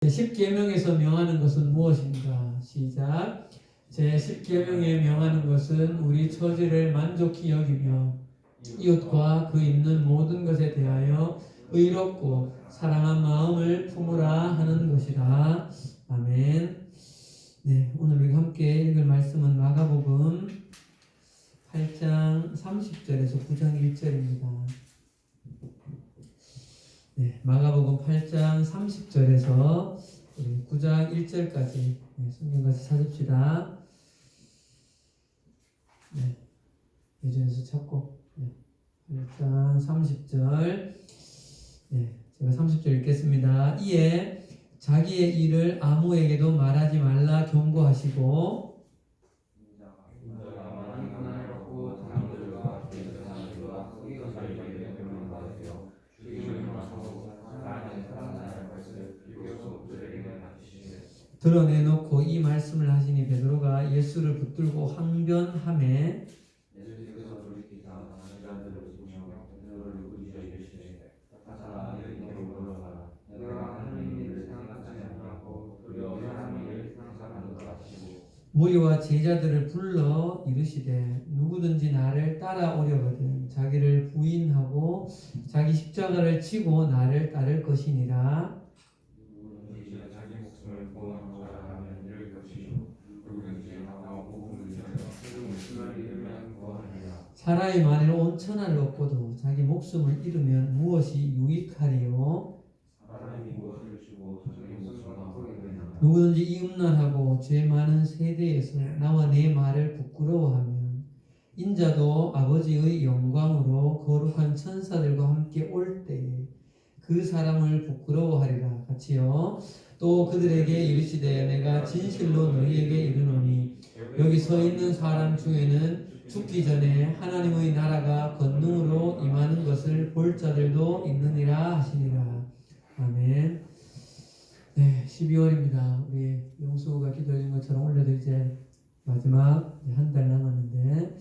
제10계명에서 명하는 것은 무엇인가? 시작. 제10계명에 명하는 것은 우리 처지를 만족히 여기며 이웃과 그 있는 모든 것에 대하여 의롭고 사랑한 마음을 품으라 하는 것이다. 아멘. 네, 오늘 우리 함께 읽을 말씀은 마가복음 8장 30절에서 9장 1절입니다. 네, 마가복음 8장 30절에서 9장 1절까지 성경 같이 찾읍시다. 네, 예전에서 찾고 8장 30절. 네, 제가 30절 읽겠습니다. 이에 자기의 일을 아무에게도 말하지 말라 경고하시고 드러내놓고 이 말씀을 하시니 베드로가 예수를 붙들고 항변하매 무리와 제자들을 불러 이르시되 누구든지 나를 따라오려거든 자기를 부인하고 자기 십자가를 지고 나를 따를 것이니라. 사람이 만일 온 천하를 얻고도 자기 목숨을 잃으면 무엇이 유익하리요? 누구든지 이 음란하고 죄 많은 세대에서 나와 내 말을 부끄러워하면 인자도 아버지의 영광으로 거룩한 천사들과 함께 올 때에 그 사람을 부끄러워하리라. 같이요. 또 그들에게 이르시되 내가 진실로 너희에게 이르노니 여기 서 있는 사람 중에는 죽기 전에 하나님의 나라가 권능으로 임하는 것을 볼 자들도 있느니라 하시니라. 아멘. 네, 12월입니다. 우리 용수가 기도해준 것처럼 올려도 이제 마지막 한 달 남았는데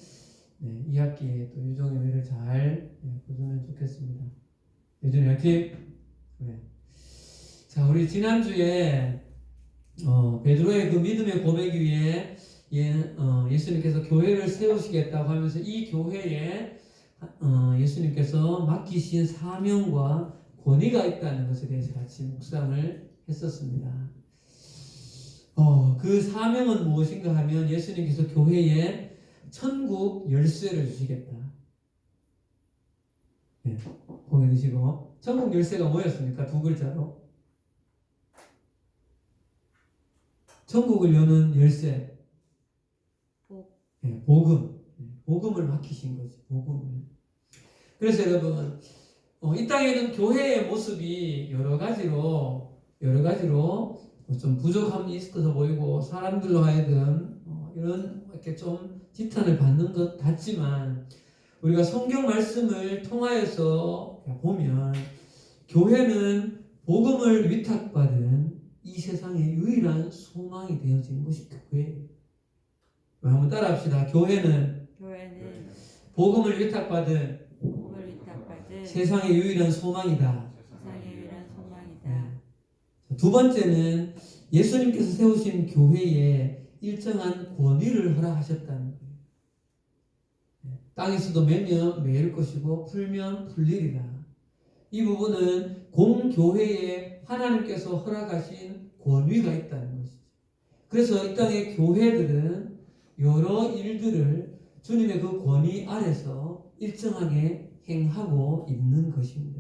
네, 이 학기에 또 유종의 매를 잘 보시면 좋겠습니다. 예준이 화이팅! 네. 자, 우리 지난주에 베드로의 그 믿음의 고백 위에 예수님께서 교회를 세우시겠다고 하면서 이 교회에 예수님께서 맡기신 사명과 권위가 있다는 것에 대해서 같이 묵상을 했었습니다. 그 사명은 무엇인가 하면 예수님께서 교회에 천국 열쇠를 주시겠다. 네, 거기 드시고 천국 열쇠가 뭐였습니까? 두 글자로. 천국을 여는 열쇠. 네, 복음. 복음을 맡기신 거지. 복음을. 그래서 여러분, 이 땅에는 교회의 모습이 여러 가지로 좀 부족함이 있어서 보이고 사람들로 하여금 이런 이렇게 좀 지탄을 받는 것 같지만 우리가 성경 말씀을 통하여서 보면 교회는 복음을 위탁받은 이 세상의 유일한 소망이 되어진 것이 교회예요. 한번 따라합시다. 교회는 복음을 위탁받은 세상의 유일한 소망이다. 두 번째는 예수님께서 세우신 교회에 일정한 권위를 허락하셨다는 거예요. 땅에서도 매면 매일 것이고 풀면 풀리리라. 이 부분은 공교회에 하나님께서 허락하신 권위가 있다는 것이죠. 그래서 이 땅의 교회들은 여러 일들을 주님의 그 권위 아래서 일정하게 행하고 있는 것입니다.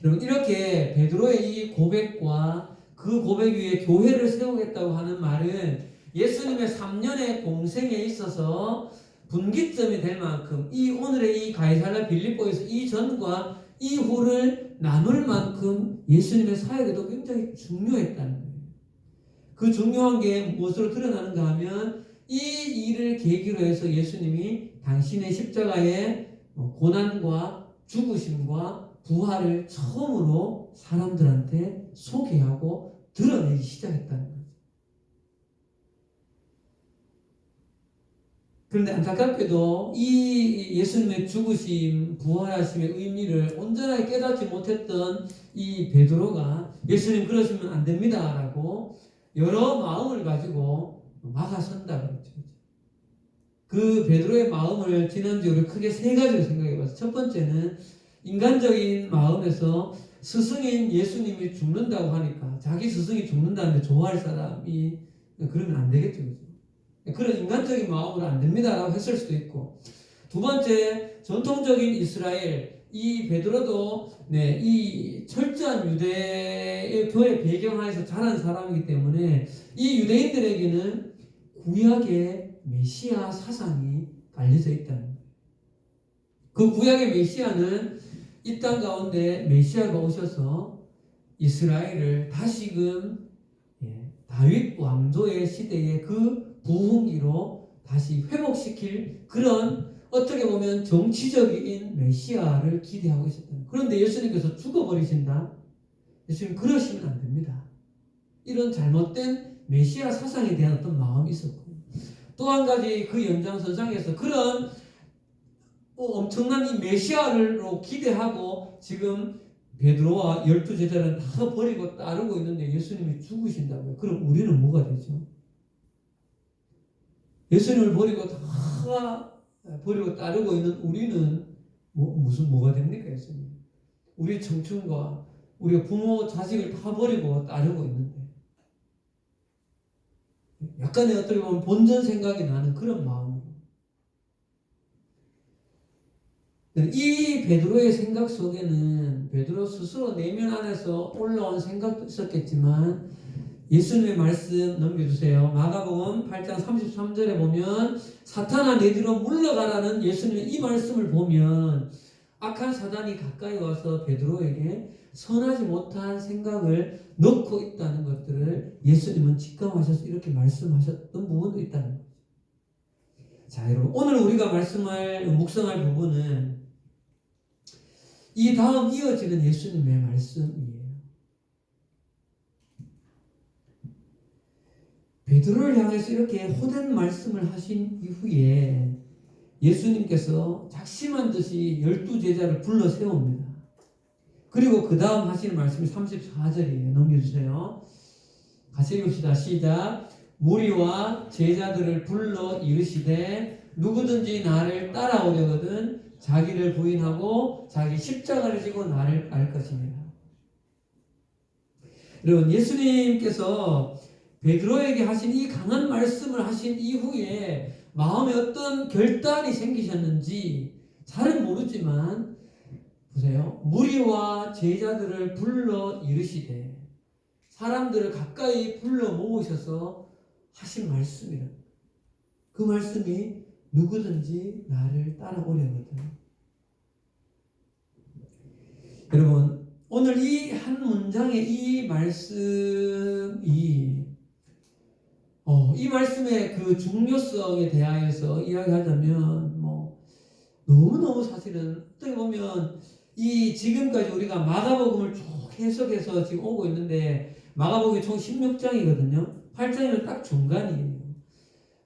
여러분, 이렇게 베드로의 이 고백과 그 고백 위에 교회를 세우겠다고 하는 말은 예수님의 3년의 공생에 있어서 분기점이 될 만큼 이 오늘의 이 가이사랴 빌립보에서 이전과 이후를 나눌 만큼 예수님의 사역에도 굉장히 중요했다는 거예요. 그 중요한 게 무엇으로 드러나는가 하면 이 일을 계기로 해서 예수님이 당신의 십자가의 고난과 죽으심과 부활을 처음으로 사람들한테 소개하고 드러내기 시작했다는 거죠. 그런데 안타깝게도 이 예수님의 죽으심, 부활하심의 의미를 온전하게 깨닫지 못했던 이 베드로가 예수님 그러시면 안 됩니다라고 여러 마음을 가지고 막아선다 그랬죠. 그 베드로의 마음을 지난주에 우리 크게 세 가지로 생각해 봤어요. 첫 번째는 인간적인 마음에서 스승인 예수님이 죽는다고 하니까 자기 스승이 죽는다는데 좋아할 사람이 그러면 안 되겠죠. 그런 인간적인 마음으로 안 됩니다라고 했을 수도 있고, 두 번째 전통적인 이스라엘 이 베드로도 이 철저한 유대의 교회 배경하에서 자란 사람이기 때문에 이 유대인들에게는 구약의 메시아 사상이 알려져 있다는 거예요. 그 구약의 메시아는 이 땅 가운데 메시아가 오셔서 이스라엘을 다시금 다윗 왕조의 시대의 그 부흥기로 다시 회복시킬 그런 어떻게 보면 정치적인 메시아를 기대하고 있었다. 그런데 예수님께서 죽어버리신다. 예수님 그러시면 안 됩니다. 이런 잘못된 메시아 사상에 대한 어떤 마음이 있었고, 또 한 가지 그 연장선상에서 그런 엄청난 이 메시아를로 기대하고 지금 베드로와 12제자는 다 버리고 따르고 있는데 예수님이 죽으신다고요. 그럼 우리는 뭐가 되죠? 예수님을 버리고 따르고 있는 우리는 뭐가 됩니까? 예수님? 우리 청춘과 우리 부모, 자식을 다 버리고 따르고 있는데 약간의 어떻게 보면 본전 생각이 나는 그런 마음으로 이 베드로의 생각 속에는 베드로 스스로 내면 안에서 올라온 생각도 있었겠지만 예수님의 말씀 넘겨주세요. 마가복음 8장 33절에 보면 사탄아 내 뒤로 물러가라는 예수님의 이 말씀을 보면 악한 사단이 가까이 와서 베드로에게 선하지 못한 생각을 넣고 있다는 것들을 예수님은 직감하셔서 이렇게 말씀하셨던 부분도 있다는 거죠. 자, 여러분 오늘 우리가 묵상할 부분은 이 다음 이어지는 예수님의 말씀이에요. 베드로를 향해서 이렇게 호된 말씀을 하신 이후에 예수님께서 작심한 듯이 12제자를 불러 세웁니다. 그리고 그 다음 하시는 말씀이 34절이에요. 넘겨주세요. 같이 읽읍시다. 시작. 무리와 제자들을 불러 이르시되 누구든지 나를 따라오려거든 자기를 부인하고 자기 십자가를 지고 나를 알 것입니다. 여러분 예수님께서 베드로에게 하신 이 강한 말씀을 하신 이후에 마음에 어떤 결단이 생기셨는지 잘은 모르지만 보세요. 무리와 제자들을 불러 이르시되 사람들을 가까이 불러 모으셔서 하신 말씀이다. 그 말씀이 누구든지 나를 따라오려거든. 여러분 오늘 이 한 문장의 이 말씀이 이 말씀의 그 중요성에 대하여서 이야기하자면 너무너무 사실은 어떻게 보면 이 지금까지 우리가 마가복음을 쭉 해석해서 지금 오고 있는데 마가복음이 총 16장이거든요. 8장이면 딱 중간이에요.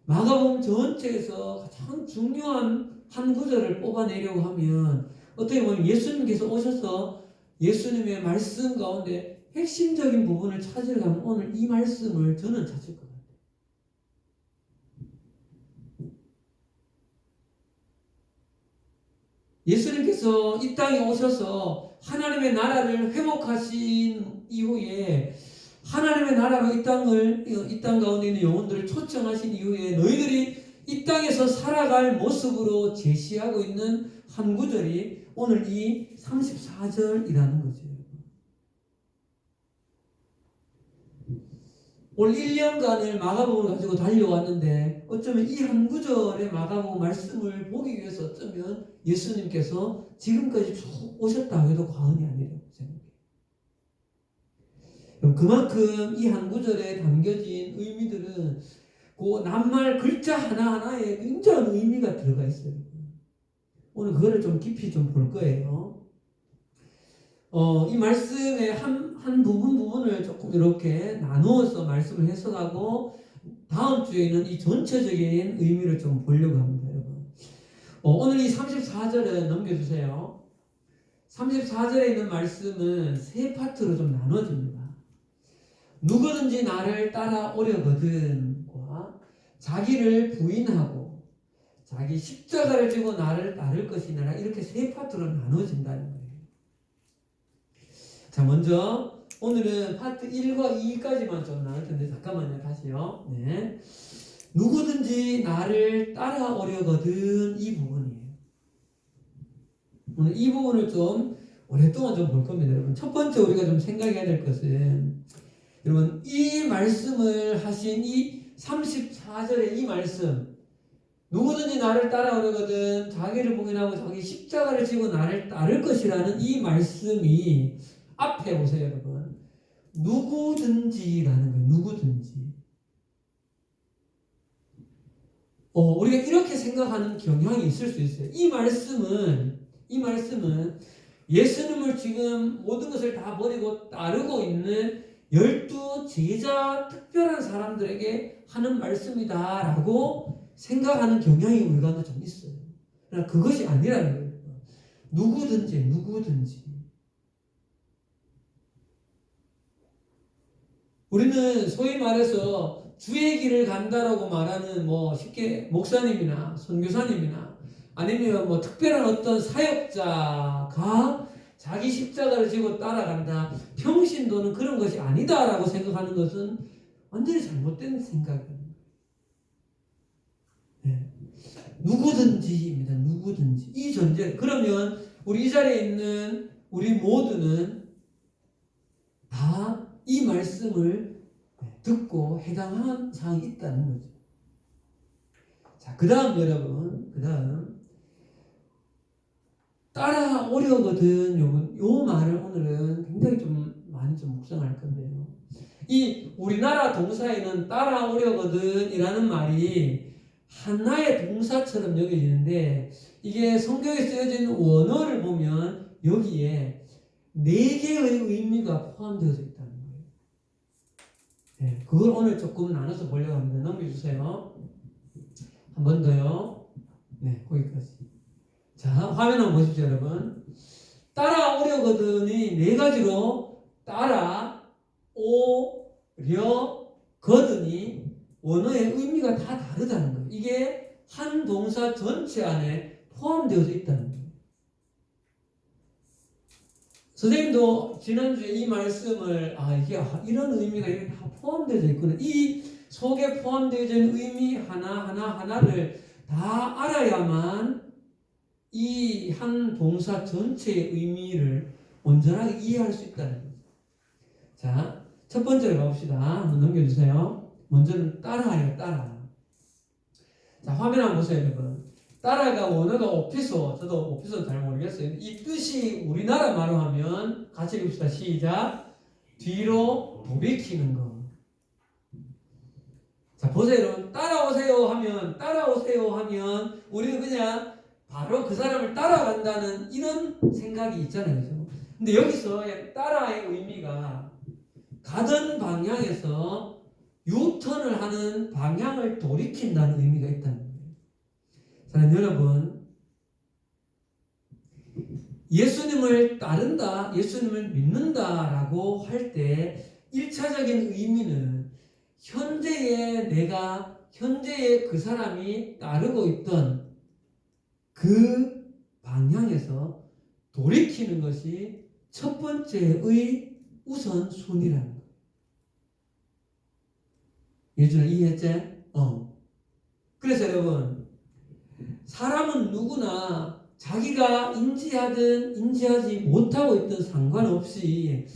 마가복음 전체에서 가장 중요한 한 구절을 뽑아내려고 하면 어떻게 보면 예수님께서 오셔서 예수님의 말씀 가운데 핵심적인 부분을 찾으러 가면 오늘 이 말씀을 저는 찾을 것 같아요. 예수님께서 이 땅에 오셔서 하나님의 나라를 회복하신 이후에 하나님의 나라로 이 땅 가운데 있는 영혼들을 초청하신 이후에 너희들이 이 땅에서 살아갈 모습으로 제시하고 있는 한 구절이 오늘 이 34절이라는 거죠. 올 1년간을 마가복음을 가지고 달려왔는데 어쩌면 이 한 구절의 마가복음 말씀을 보기 위해서 어쩌면 예수님께서 지금까지 쭉 오셨다 해도 과언이 아니라고 생각해요. 그만큼 이 한 구절에 담겨진 의미들은 그 낱말 글자 하나하나에 굉장한 의미가 들어가 있어요. 오늘 그거를 좀 깊이 좀 볼 거예요. 이 말씀의 한 부분을 조금 이렇게 나누어서 말씀을 해석하고 다음 주에는 이 전체적인 의미를 좀 보려고 합니다, 여러분. 오늘 이 34절에 넘겨주세요. 34절에 있는 말씀은 세 파트로 좀 나눠집니다. 누구든지 나를 따라오려거든과 자기를 부인하고 자기 십자가를 지고 나를 따를 것이니라, 이렇게 세 파트로 나눠진다는 거예요. 자, 먼저 오늘은 파트 1과 2까지만 좀 나눌 텐데, 잠깐만요. 다시요. 네. 누구든지 나를 따라오려거든, 이 부분이에요. 오늘 이 부분을 좀 오랫동안 좀 볼 겁니다, 여러분. 첫 번째 우리가 좀 생각해야 될 것은, 여러분, 이 말씀을 하신 이 34절의 이 말씀, 누구든지 나를 따라오려거든 자기를 부인하고 자기 십자가를 지고 나를 따를 것이라는 이 말씀이 앞에 보세요, 여러분. 누구든지라는 거예요. 누구든지. 우리가 이렇게 생각하는 경향이 있을 수 있어요. 이 말씀은 예수님을 지금 모든 것을 다 버리고 따르고 있는 12 제자 특별한 사람들에게 하는 말씀이다라고 생각하는 경향이 우리 가운데 좀 있어요. 그러나 그것이 아니라는 거예요. 누구든지. 우리는 소위 말해서 주의 길을 간다라고 말하는 쉽게 목사님이나 선교사님이나 아니면 특별한 어떤 사역자가 자기 십자가를 지고 따라간다, 평신도는 그런 것이 아니다라고 생각하는 것은 완전히 잘못된 생각입니다. 네. 누구든지입니다. 누구든지. 이 전제. 그러면 우리 이 자리에 있는 우리 모두는 다 이 말씀을 듣고 해당하는 사항이 있다는 거죠. 자, 그 다음 여러분, 따라오려거든, 요 말을 오늘은 굉장히 좀 많이 좀 묵상할 건데요. 이 우리나라 동사에는 따라오려거든 이라는 말이 하나의 동사처럼 여겨지는데, 이게 성경에 쓰여진 원어를 보면 여기에 4개의 의미가 포함되어져 있다는 거예요. 네, 그걸 오늘 조금 나눠서 보려고 합니다. 넘겨주세요. 한 번 더요. 네, 거기까지. 자, 화면 한번 보십시오, 여러분. 따라오려거든이 4가지로 따라오려거든이 원어의 의미가 다 다르다는 거예요. 이게 한 동사 전체 안에 포함되어져 있다는 거예요. 선생님도 지난주에 이 말씀을 이게 이런 의미가 이렇게 다 포함되어 있구나, 이 속에 포함되어 있는 의미 하나를 다 알아야만 이 한 동사 전체의 의미를 온전하게 이해할 수 있다는 거죠. 자, 첫 번째로 가봅시다. 한번 넘겨주세요. 먼저는 따라예요. 따라. 자, 화면 한번 보세요, 여러분. 따라가 원어가 오피소, 저도 오피소 잘 모르겠어요. 이 뜻이 우리나라 말로 하면 같이 읽읍시다. 시작. 뒤로 돌이키는 거. 자, 보세요, 여러분. 따라오세요 하면 우리는 그냥 바로 그 사람을 따라간다는 이런 생각이 있잖아요. 그죠? 근데 여기서 따라의 의미가 가던 방향에서 유턴을 하는, 방향을 돌이킨다는 의미가 있다는 거예요. 자, 여러분, 예수님을 따른다, 예수님을 믿는다라고 할 때 1차적인 의미는 현재의 그 사람이 따르고 있던 그 방향에서 돌이키는 것이 첫 번째의 우선순위라는 거예요. 예준아, 이해했지? 그래서 여러분, 사람은 누구나 자기가 인지하든 인지하지 못하고 있든 상관없이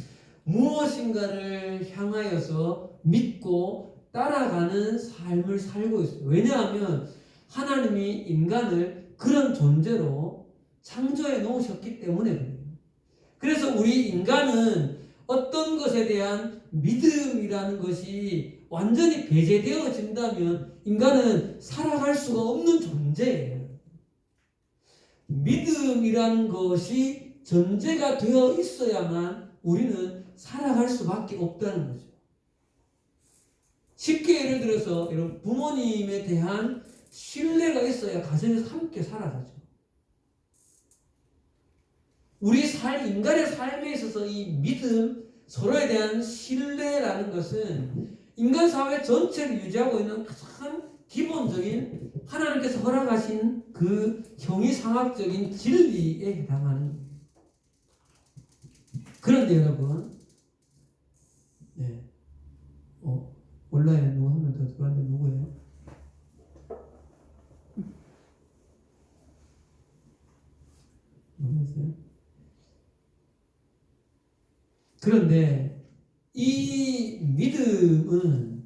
무엇인가를 향하여서 믿고 따라가는 삶을 살고 있어요. 왜냐하면 하나님이 인간을 그런 존재로 창조해 놓으셨기 때문에 그래요. 그래서 우리 인간은 어떤 것에 대한 믿음이라는 것이 완전히 배제되어진다면 인간은 살아갈 수가 없는 존재예요. 믿음이라는 것이 전제가 되어 있어야만 우리는 살아갈 수밖에 없다는 거죠. 쉽게 예를 들어서 여러분 부모님에 대한 신뢰가 있어야 가정에서 함께 살아가죠. 인간의 삶에 있어서 이 믿음, 서로에 대한 신뢰라는 것은 인간 사회 전체를 유지하고 있는 가장 기본적인 하나님께서 허락하신 그 형이상학적인 진리에 해당하는 거예요. 그런데 여러분, 네, 온라인에 누구 한 명 더 들어왔는데 누구예요? 모르겠어요? 그런데 이 믿음은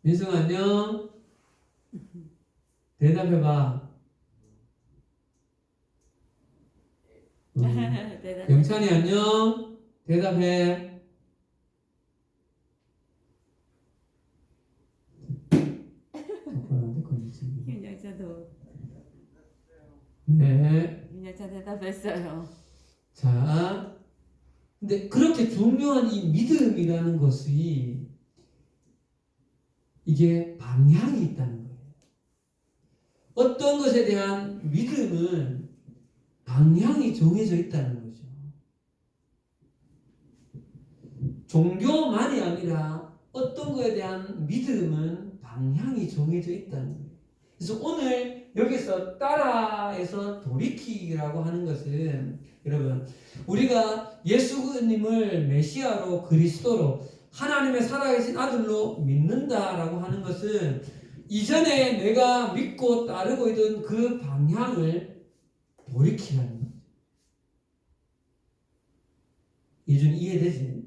민성 안녕. 대답해봐. 영찬이 안녕. 대답해. 윤영찬도 네. 윤영찬 대답했어요. 자, 근데 그렇게 중요한 이 믿음이라는 것이 이게 방향이 있다는 거예요. 어떤 것에 대한 믿음은 방향이 정해져 있다는 거죠. 종교만이 아니라 어떤 것에 대한 믿음은 방향이 정해져 있다는 거예요. 그래서 오늘 여기서 따라에서 돌이키라고 하는 것은 여러분 우리가 예수님을 메시아로 그리스도로 하나님의 살아계신 아들로 믿는다라고 하는 것은 이전에 내가 믿고 따르고 있던 그 방향을 돌이키라는 거죠. 이준 이해되지?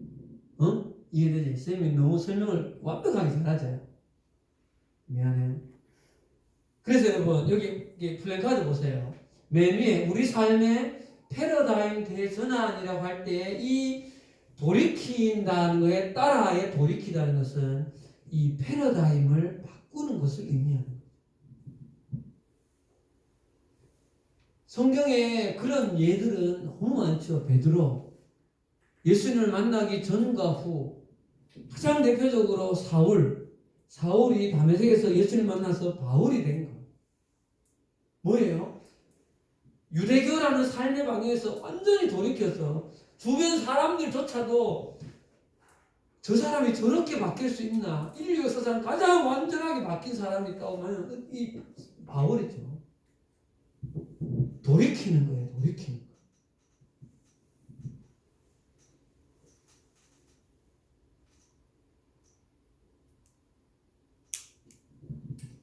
이해되지? 선생님이 너무 설명을 완벽하게 잘하죠. 미안해. 그래서 여러분 여기 플랜카드 보세요. 맨 위에 우리 삶의 패러다임 대전환이라고 할 때 이 돌이킨다는 거에 따라에 돌이키다는 것은 이 패러다임을 바꾸는 것을 의미하는 거예요. 성경에 그런 예들은 너무 많죠. 베드로 예수님을 만나기 전과 후 가장 대표적으로 사울이 다메섹에서 예수님을 만나서 바울이 된 거. 뭐예요? 유대교라는 삶의 방향에서 완전히 돌이켜서 주변 사람들조차도 저 사람이 저렇게 바뀔 수 있나? 인류 역사상 가장 완전하게 바뀐 사람이 있다고 하면 이 바울이죠. 돌이키는 거예요. 돌이키는 거.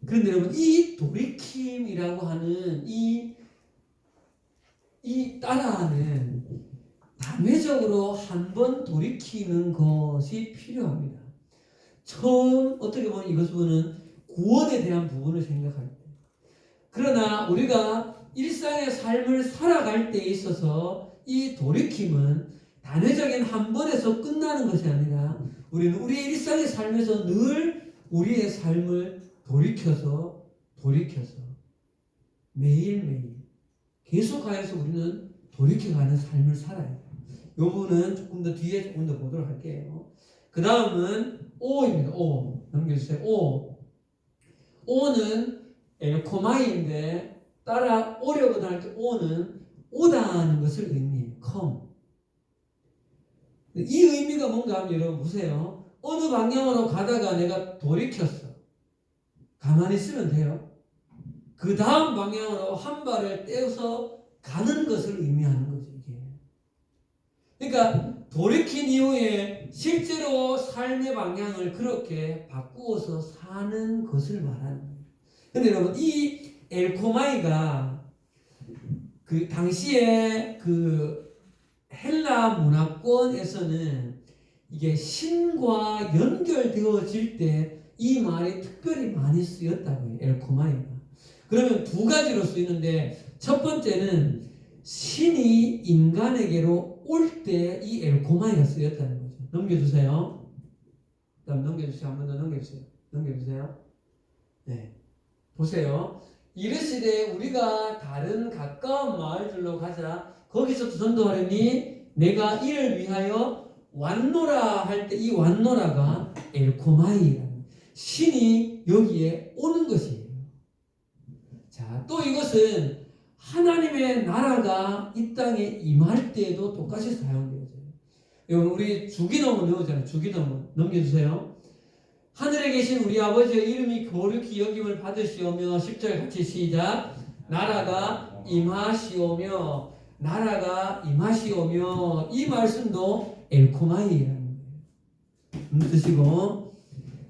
그런데 여러분 이 돌이킴이라고 하는 이 따라하는 단회적으로 한 번 돌이키는 것이 필요합니다. 처음 어떻게 보면 이것은 구원에 대한 부분을 생각할 때. 그러나 우리가 일상의 삶을 살아갈 때 있어서 이 돌이킴은 단회적인 한 번에서 끝나는 것이 아니라 우리는 우리의 일상의 삶에서 늘 우리의 삶을 돌이켜서 매일매일 계속하여서 우리는 돌이켜가는 삶을 살아요. 이 부분은 조금 더 뒤에 조금 더 보도록 할게요. 그 다음은 O입니다. O 넘겨주세요. O는 엘코마이인데 따라 오려고 할 때 O는 오다는 것을 의미해요. come. 이 의미가 뭔가 하면 여러분 보세요. 어느 방향으로 가다가 내가 돌이켰어. 가만히 있으면 돼요. 그 다음 방향으로 한 발을 떼어서 가는 것을 의미하는 거죠. 이게. 그러니까 돌이킨 이후에 실제로 삶의 방향을 그렇게 바꾸어서 사는 것을 말하는 거예요. 근데 여러분 이 엘코마이가 그 당시에 그 헬라 문화권에서는 이게 신과 연결되어질 때 이 말이 특별히 많이 쓰였다고 해요. 엘코마이가. 그러면 두 가지로 쓰이는데 첫 번째는 신이 인간에게로 올 때 이 엘코마이가 쓰였다는 거죠. 넘겨주세요. 그다음 넘겨주세요. 한 번 더 넘겨주세요. 네. 보세요. 이르시되 우리가 다른 가까운 마을들로 가자. 거기서 전도하려니 내가 이를 위하여 왔노라 할 때 이 왔노라가 엘코마이라는 신이 여기에 오는 것이에요. 자, 또 이것은 하나님의 나라가 이 땅에 임할 때에도 똑같이 사용되어져요. 여러분 우리 주기도문 외우잖아요. 주기도문 넘겨주세요. 하늘에 계신 우리 아버지의 이름이 거룩히 여김을 받으시오며 10절 같이 시작. 나라가 임하시오며 나라가 임하시오며 이 말씀도 엘코마이라는 거예요. 뜻이고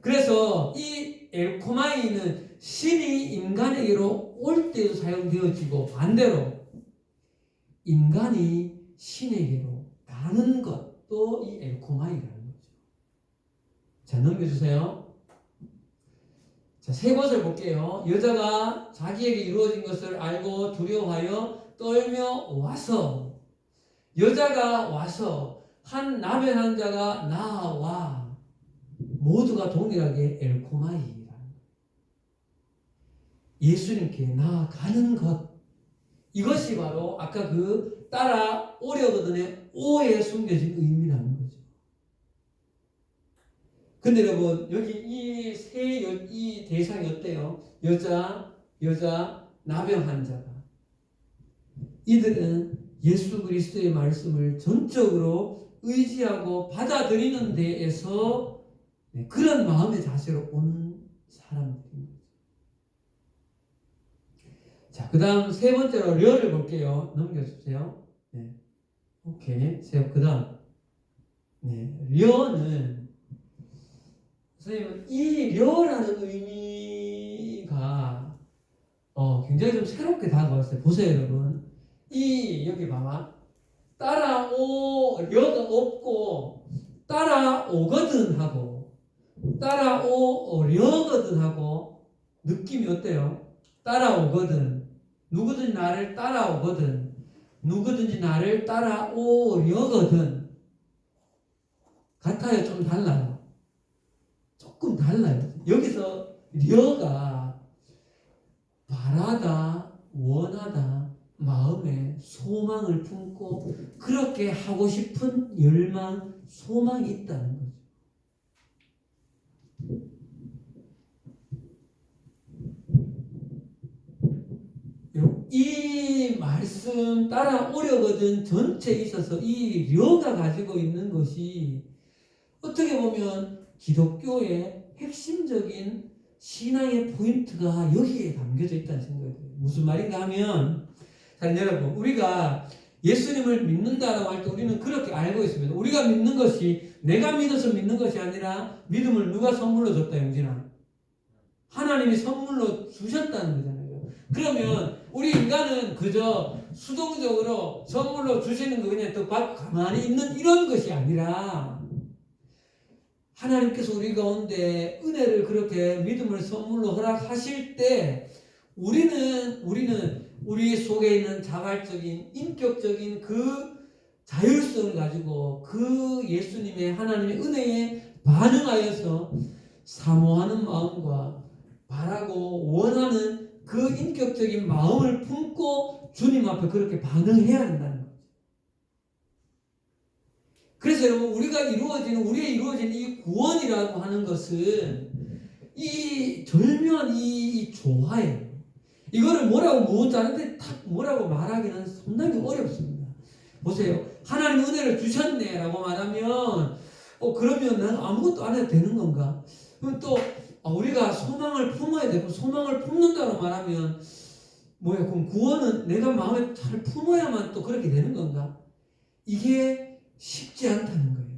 그래서 이 엘코마이는 신이 인간에게로 올 때도 사용되어지고 반대로 인간이 신에게로 가는 것도 이 엘코마이라는 거죠. 자, 넘겨주세요. 자, 세 것을 볼게요. 여자가 자기에게 이루어진 것을 알고 두려워하여 떨며 와서 여자가 와서 한 나변한 자가 나와 모두가 동일하게 엘코마이라는 예수님께 나아가는 것 이것이 바로 아까 그 따라오려거든의 오에 숨겨진 의미라는 거죠. 근데 여러분 여기 이 대상이 어때요? 여자, 나병 환자가 이들은 예수 그리스도의 말씀을 전적으로 의지하고 받아들이는 데에서 그런 마음의 자세로 온 사람들입니다. 자, 그 다음 세 번째로 려를 볼게요. 넘겨주세요. 네. 오케이. 그 다음. 네. 려는, 선생님은 이 려라는 의미가, 굉장히 좀 새롭게 다가왔어요. 보세요, 여러분. 여기 봐봐. 려가 없고, 따라오거든 하고, 따라오려거든 하고, 느낌이 어때요? 따라오거든. 누구든지 나를 따라오거든. 누구든지 나를 따라오려거든. 같아요? 좀 달라요? 조금 달라요. 여기서 려가 바라다, 원하다, 마음에 소망을 품고 그렇게 하고 싶은 열망, 소망이 있다는 거죠. 이 말씀 따라오려거든 전체에 있어서 이 려가 가지고 있는 것이 어떻게 보면 기독교의 핵심적인 신앙의 포인트가 여기에 담겨져 있다는 생각이 들어요. 무슨 말인가 하면 자, 여러분 우리가 예수님을 믿는다라고 할 때 우리는 그렇게 알고 있습니다. 우리가 믿는 것이 내가 믿어서 믿는 것이 아니라 믿음을 누가 선물로 줬다 영진아? 하나님이 선물로 주셨다는 거잖아요. 그러면 우리 인간은 그저 수동적으로 선물로 주시는 거 그냥 또 받고 가만히 있는 이런 것이 아니라 하나님께서 우리 가운데 은혜를 그렇게 믿음을 선물로 허락하실 때 우리는 우리 속에 있는 자발적인 인격적인 그 자율성을 가지고 그 예수님의 하나님의 은혜에 반응하여서 사모하는 마음과 바라고 원하는 그 인격적인 마음을 품고 주님 앞에 그렇게 반응해야 한다는 거죠. 그래서 여러분 우리의 이루어진 이 구원이라고 하는 것은 이 절묘한 이 조화예요. 이거를 다른데 딱 뭐라고 말하기는 상당히 어렵습니다. 보세요. 하나님 은혜를 주셨네라고 말하면 그러면 난 아무것도 안 해도 되는 건가? 그럼 또 우리가 소망을 품어야 되고 소망을 품는다고 말하면 그럼 구원은 내가 마음에 잘 품어야만 또 그렇게 되는 건가? 이게 쉽지 않다는 거예요.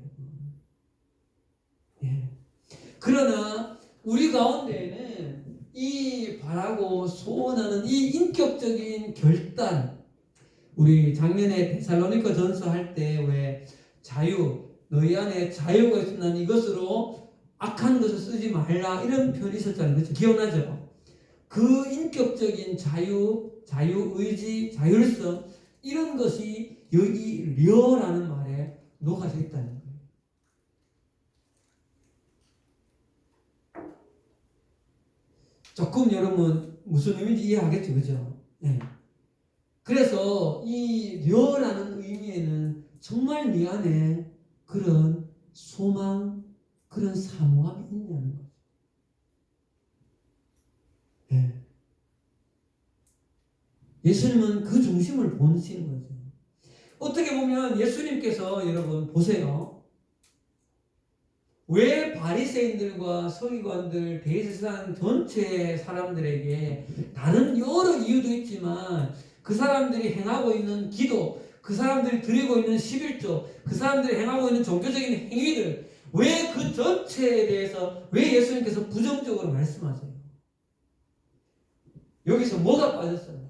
예. 그러나 우리 가운데에는 이 바라고 소원하는 이 인격적인 결단, 우리 작년에 데살로니가 전서 할 때 왜 너희 안에 자유가 있으면 이것으로 악한 것을 쓰지 말라 이런 표현이 있었잖아요. 그렇죠? 기억나죠? 그 인격적인 자유의지, 자율성 이런 것이 여기 려라는 말에 녹아져 있다는 거예요. 조금 여러분 무슨 의미인지 이해하겠죠? 그죠? 네. 그래서 이 려라는 의미에는 정말 네 안에 그런 소망, 그런 사모함이 있냐는 거죠. 예. 예수님은 그 중심을 보시는 거죠. 어떻게 보면 예수님께서 여러분 보세요. 왜 바리새인들과 서기관들, 대제사장 전체 사람들에게 다른 여러 이유도 있지만 그 사람들이 행하고 있는 기도, 그 사람들이 드리고 있는 11조, 그 사람들이 행하고 있는 종교적인 행위들, 왜 그 전체에 대해서 왜 예수님께서 부정적으로 말씀하세요? 여기서 뭐가 빠졌어요?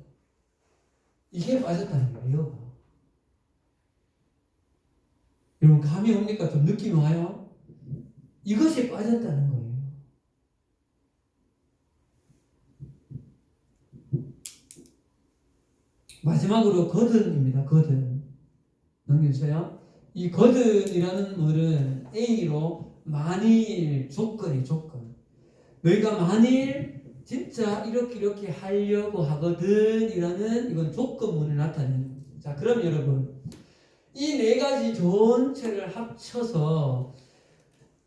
이게 빠졌다는 거예요. 여러분 감이 옵니까? 좀 느낌이 와요? 이것이 빠졌다는 거예요. 마지막으로 거듭입니다. 거듭. 넘겨주세요. 이 거듭이라는 말은 A로 만일 조건이 조건. 너희가 만일 진짜 이렇게 하려고 하거든 이라는 이건 조건문을 나타내는 거죠. 자, 그럼 여러분 이 네 가지 전체를 합쳐서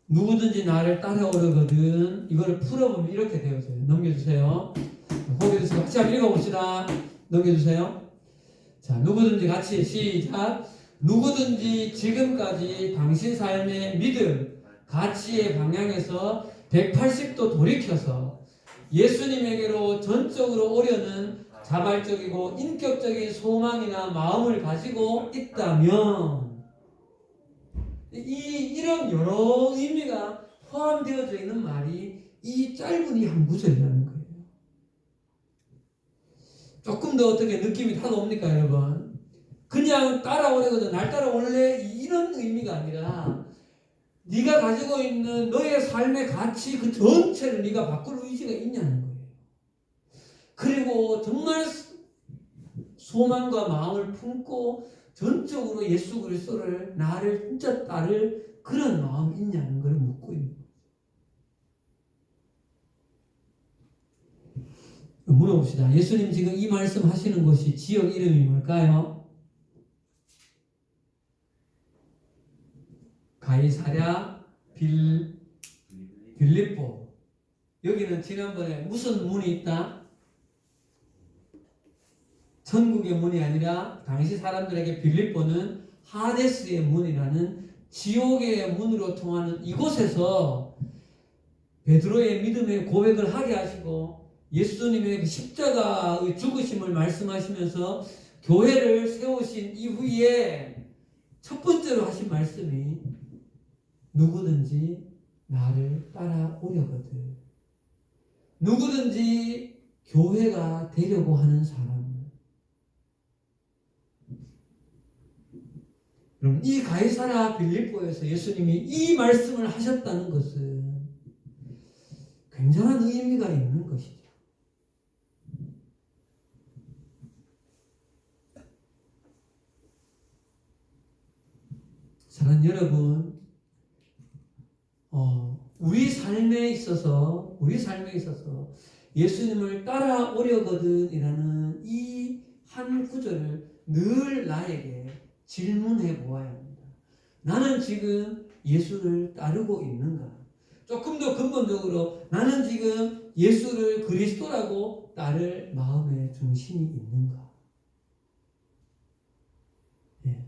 누구든지 나를 따라오려거든 이거를 풀어보면 이렇게 되어져요. 넘겨주세요. 호기에서 같이 한번 읽어봅시다. 넘겨주세요. 자, 누구든지 같이 시작. 누구든지 지금까지 당신 삶의 믿음, 가치의 방향에서 180도 돌이켜서 예수님에게로 전적으로 오려는 자발적이고 인격적인 소망이나 마음을 가지고 있다면 이런 여러 의미가 포함되어져 있는 말이 이 짧은 이 한 구절이라는 거예요. 조금 더 어떻게 느낌이 하나도 옵니까 여러분? 그냥 따라오려거든 날 따라올래 이런 의미가 아니라 네가 가지고 있는 너의 삶의 가치 그 전체를 네가 바꿀 의지가 있냐는 거예요. 그리고 정말 소망과 마음을 품고 전적으로 예수 그리스도를 나를 진짜 따를 그런 마음이 있냐는 걸 묻고 있는 거예요. 물어봅시다. 예수님 지금 이 말씀 하시는 곳이 지역 이름이 뭘까요? 가이사랴 빌립보. 여기는 지난번에 무슨 문이 있다? 천국의 문이 아니라 당시 사람들에게 빌립보는 하데스의 문이라는 지옥의 문으로 통하는 이곳에서 베드로의 믿음의 고백을 하게 하시고 예수님의 십자가의 죽으심을 말씀하시면서 교회를 세우신 이후에 첫 번째로 하신 말씀이 누구든지 나를 따라오려거든. 누구든지 교회가 되려고 하는 사람. 그럼 이 가이사랴 빌립보에서 예수님이 이 말씀을 하셨다는 것은 굉장한 의미가 있는 것이죠. 사랑하는 여러분, 우리 삶에 있어서 예수님을 따라오려거든이라는 이 한 구절을 늘 나에게 질문해 보아야 합니다. 나는 지금 예수를 따르고 있는가? 조금 더 근본적으로 나는 지금 예수를 그리스도라고 따를 마음의 중심이 있는가? 예.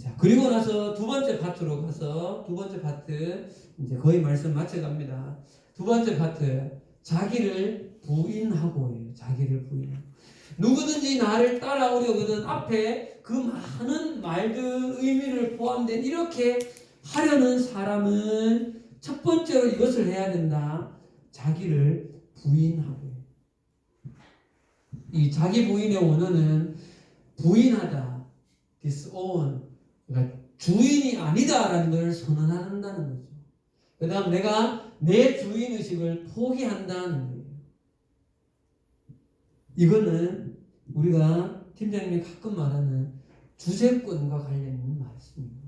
자, 그리고 나서 두 번째 파트로 가서 두 번째 파트 이제 거의 말씀 마쳐갑니다. 두 번째 파트 자기를 부인하고예요. 자기를 부인하고. 누구든지 나를 따라오려거든 앞에 그 많은 말들 의미를 포함된 이렇게 하려는 사람은 첫 번째로 이것을 해야 된다. 자기를 부인하고. 이 자기 부인의 원어는 부인하다, disown, 그러니까 주인이 아니다라는 것을 선언한다는 거죠. 그 다음 내가 내 주인의식을 포기한다는 거예요. 이거는 우리가 팀장님이 가끔 말하는 주제권과 관련 있는 말씀입니다.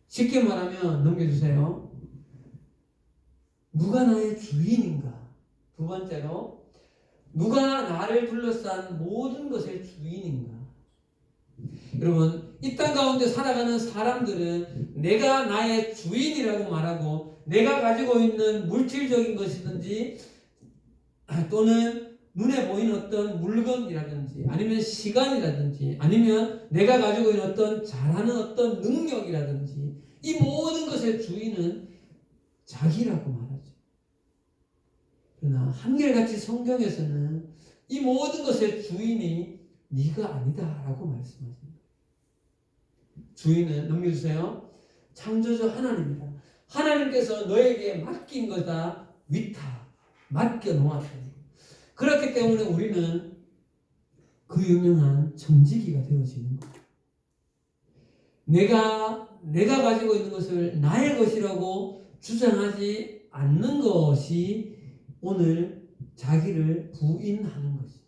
쉽게 말하면 넘겨주세요. 누가 나의 주인인가? 두 번째로 누가 나를 둘러싼 모든 것의 주인인가? 여러분 이 땅 가운데 살아가는 사람들은 내가 나의 주인이라고 말하고 내가 가지고 있는 물질적인 것이든지 또는 눈에 보이는 어떤 물건이라든지 아니면 시간이라든지 아니면 내가 가지고 있는 어떤 잘하는 어떤 능력이라든지 이 모든 것의 주인은 자기라고 말하죠. 그러나 한결같이 성경에서는 이 모든 것의 주인이 네가 아니다라고 말씀하십니다. 주인은 넘겨주세요. 창조주 하나님이다. 하나님께서 너에게 맡긴 거다. 위타 맡겨놓았다. 그렇기 때문에 우리는 그 유명한 정직이가 되어지는 거예요. 내가 가지고 있는 것을 나의 것이라고 주장하지 않는 것이 오늘 자기를 부인하는 것이죠.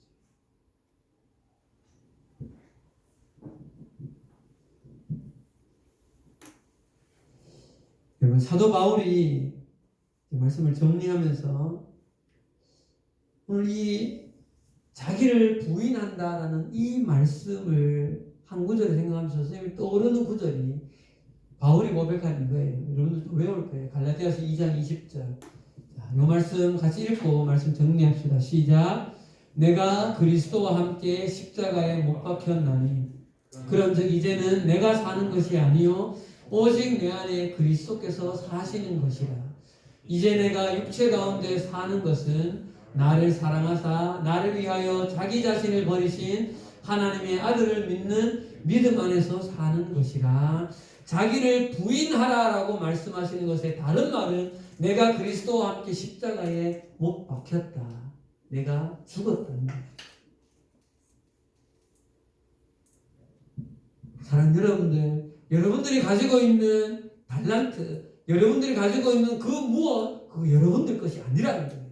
여러분, 사도 바울이 말씀을 정리하면서 오늘 이 자기를 부인한다라는 이 말씀을 한 구절을 생각하면서 선생님이 떠오르는 구절이 바울이 고백한 이거예요. 여러분들도 외울 거예요. 갈라디아서 2장 20절. 자, 이 말씀 같이 읽고 말씀 정리합시다. 시작. 내가 그리스도와 함께 십자가에 못 박혔나니 그런즉 이제는 내가 사는 것이 아니요 오직 내 안에 그리스도께서 사시는 것이라. 이제 내가 육체 가운데 사는 것은 나를 사랑하사 나를 위하여 자기 자신을 버리신 하나님의 아들을 믿는 믿음 안에서 사는 것이라. 자기를 부인하라라고 말씀하시는 것의 다른 말은 내가 그리스도와 함께 십자가에 못 박혔다. 내가 죽었다는 거예요. 사랑하는 여러분들, 여러분들이 가지고 있는 달란트, 여러분들이 가지고 있는 그 무엇, 그거 여러분들 것이 아니라는 거예요.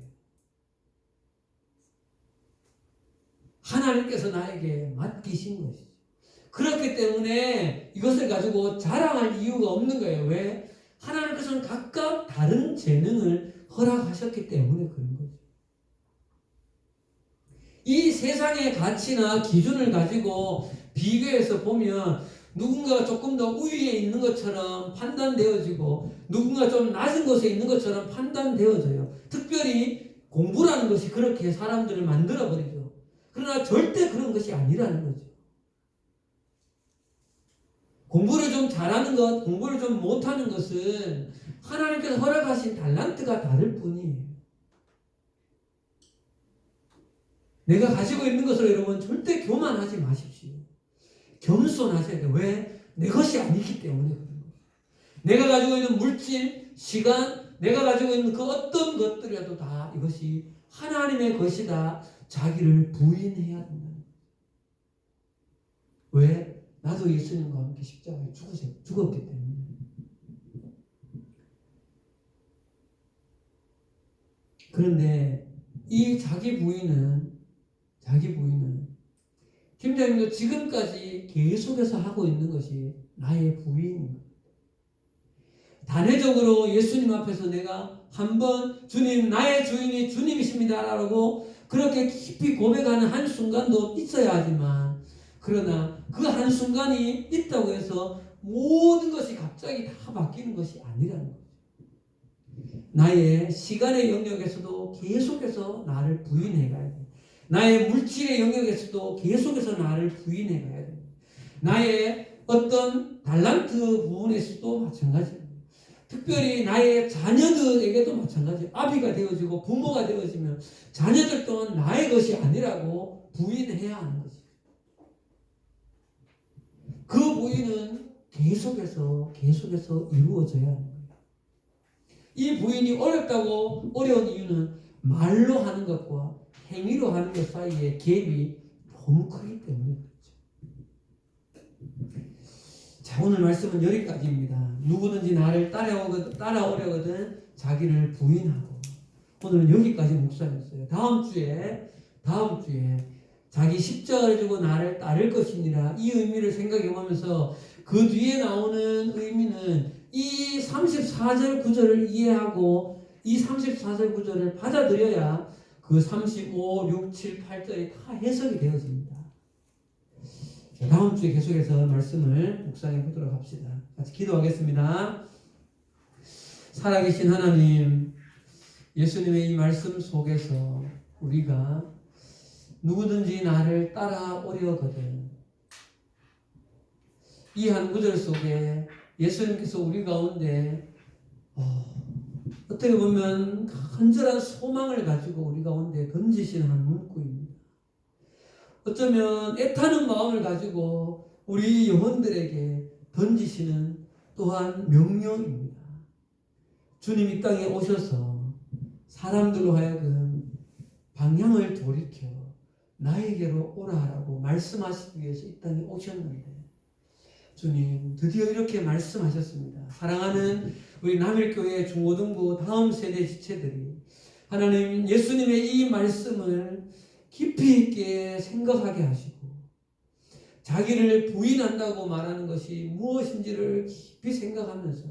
하나님께서 나에게 맡기신 것이죠. 그렇기 때문에 이것을 가지고 자랑할 이유가 없는 거예요. 왜? 하나님께서는 각각 다른 재능을 허락하셨기 때문에 그런 거죠. 이 세상의 가치나 기준을 가지고 비교해서 보면 누군가가 조금 더 우위에 있는 것처럼 판단되어지고 누군가 좀 낮은 곳에 있는 것처럼 판단되어져요. 특별히 공부라는 것이 그렇게 사람들을 만들어버리죠. 그러나 절대 그런 것이 아니라는 거죠. 공부를 좀 잘하는 것, 공부를 좀 못하는 것은 하나님께서 허락하신 달란트가 다를 뿐이에요. 내가 가지고 있는 것을 여러분 절대 교만하지 마십시오. 겸손하셔야 돼요. 왜? 내 것이 아니기 때문에 그런 거예요. 내가 가지고 있는 물질, 시간, 내가 가지고 있는 그 어떤 것들이라도 다 이것이 하나님의 것이다. 자기를 부인해야 된다. 왜? 나도 예수님과 함께 십자가에 죽었기 때문에. 그런데 이 자기 부인은 팀장님도 지금까지 계속해서 하고 있는 것이 나의 부인입니다. 단회적으로 예수님 앞에서 내가 한번 주님 나의 주인이 주님이십니다 라고 그렇게 깊이 고백하는 한순간도 있어야 하지만 그러나 그 한순간이 있다고 해서 모든 것이 갑자기 다 바뀌는 것이 아니라는 거죠. 나의 시간의 영역에서도 계속해서 나를 부인해 가야 돼. 나의 물질의 영역에서도 계속해서 나를 부인해 가야 돼. 나의 어떤 달란트 부분에서도 마찬가지입니다. 특별히 나의 자녀들에게도 마찬가지예요. 아비가 되어지고 부모가 되어지면 자녀들 또한 나의 것이 아니라고 부인해야 하는 거죠. 그 부인은 계속해서 이루어져야 하는 거예요. 이 부인이 어렵다고 어려운 이유는 말로 하는 것과 행위로 하는 것 사이에 갭이 너무 크기 때문에 그렇죠. 자, 오늘 말씀은 여기까지입니다. 누구든지 나를 따라오려거든 자기를 부인하고. 오늘은 여기까지 묵상했어요. 다음 주에 자기 십자가를 지고 나를 따를 것이니라 이 의미를 생각해 보면서 그 뒤에 나오는 의미는 이 34절 구절을 이해하고 이 34절 구절을 받아들여야 그 35, 6, 7, 8절이 다 해석이 되어집니다. 자, 다음 주에 계속해서 말씀을 묵상해 보도록 합시다. 같이 기도하겠습니다. 살아계신 하나님, 예수님의 이 말씀 속에서 우리가 누구든지 나를 따라오려거든, 이 한 구절 속에 예수님께서 우리 가운데 어떻게 보면 간절한 소망을 가지고 우리 가운데 던지시는 한 문구입니다. 어쩌면 애타는 마음을 가지고 우리 영혼들에게 던지시는 또한 명령입니다. 주님 이 땅에 오셔서 사람들로 하여금 방향을 돌이켜 나에게로 오라 하라고 말씀하시기 위해서 이 땅에 오셨는데, 주님 드디어 이렇게 말씀하셨습니다. 사랑하는 우리 남일교회 중고등부 다음 세대 지체들이 하나님 예수님의 이 말씀을 깊이 있게 생각하게 하시고, 자기를 부인한다고 말하는 것이 무엇인지를 깊이 생각하면서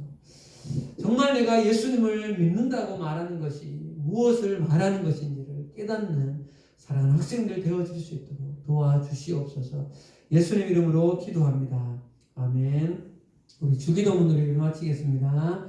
정말 내가 예수님을 믿는다고 말하는 것이 무엇을 말하는 것인지를 깨닫는 사랑하는 학생들 되어줄 수 있도록 도와주시옵소서. 예수님 이름으로 기도합니다. 아멘. 우리 주기도문으로 마치겠습니다.